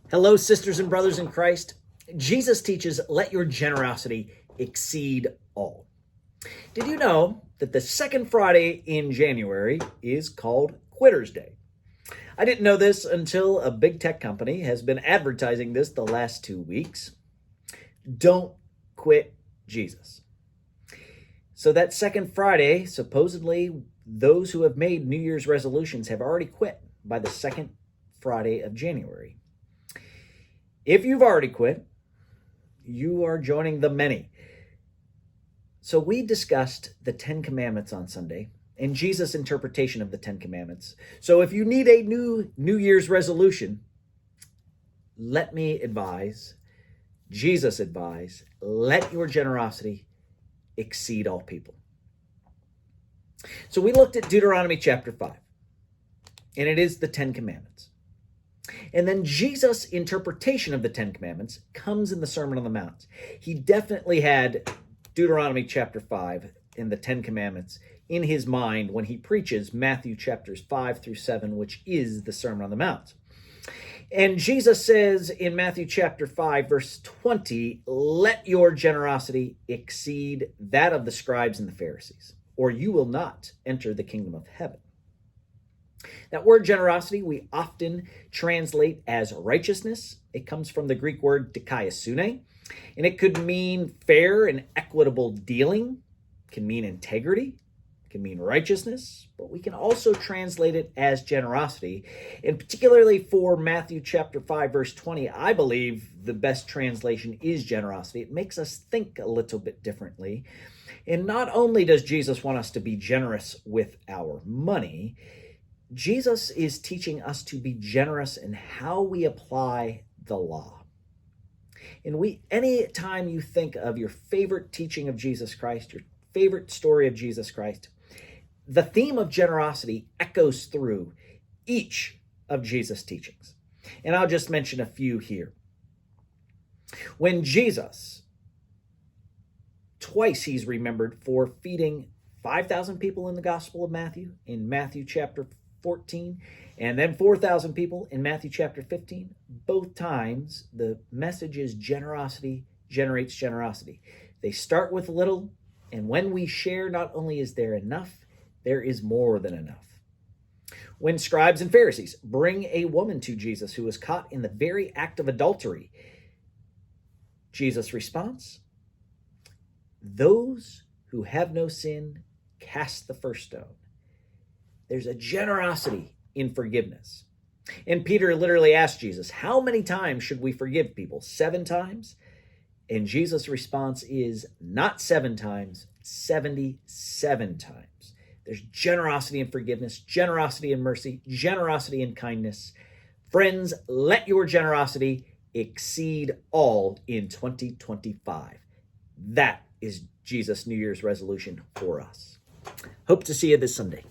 Hello, sisters and brothers in Christ. Jesus teaches, let your generosity exceed all. Did you know that the second Friday in January is called Quitter's Day? I didn't know this until a big tech company has been advertising this the last 2 weeks. Don't quit Jesus. So that second Friday, supposedly those who have made New Year's resolutions have already quit by the second Friday of January. If you've already quit, you are joining the many. So we discussed the Ten Commandments on Sunday and Jesus' interpretation of the Ten Commandments. So if you need a New Year's resolution, let me advise, Jesus advised, let your generosity exceed all people. So we looked at Deuteronomy chapter 5, and it is the Ten Commandments. And then Jesus' interpretation of the Ten Commandments comes in the Sermon on the Mount. He definitely had Deuteronomy chapter 5 and the Ten Commandments in his mind when he preaches Matthew chapters 5 through 7, which is the Sermon on the Mount. And Jesus says in Matthew chapter 5, verse 20, let your generosity exceed that of the scribes and the Pharisees, or you will not enter the kingdom of heaven. That word generosity we often translate as righteousness. It comes from the Greek word dikaiosune, and it could mean fair and equitable dealing, can mean integrity, can mean righteousness, but we can also translate it as generosity. And particularly for Matthew chapter 5, verse 20, I believe the best translation is generosity. It makes us think a little bit differently. And not only does Jesus want us to be generous with our money, Jesus is teaching us to be generous in how we apply the law. And any time you think of your favorite teaching of Jesus Christ, your favorite story of Jesus Christ, the theme of generosity echoes through each of Jesus' teachings. And I'll just mention a few here. When Jesus, twice he's remembered for feeding 5,000 people in the Gospel of Matthew, in Matthew chapter 14, and then 4,000 people in Matthew chapter 15. Both times, the message is generosity generates generosity. They start with little, and when we share, not only is there enough, there is more than enough. When scribes and Pharisees bring a woman to Jesus who was caught in the very act of adultery, Jesus' response, those who have no sin, cast the first stone. There's a generosity in forgiveness. And Peter literally asked Jesus, how many times should we forgive people? 7 times? And Jesus' response is not 7 times, 77 times. There's generosity in forgiveness, generosity in mercy, generosity in kindness. Friends, let your generosity exceed all in 2025. That is Jesus' New Year's resolution for us. Hope to see you this Sunday.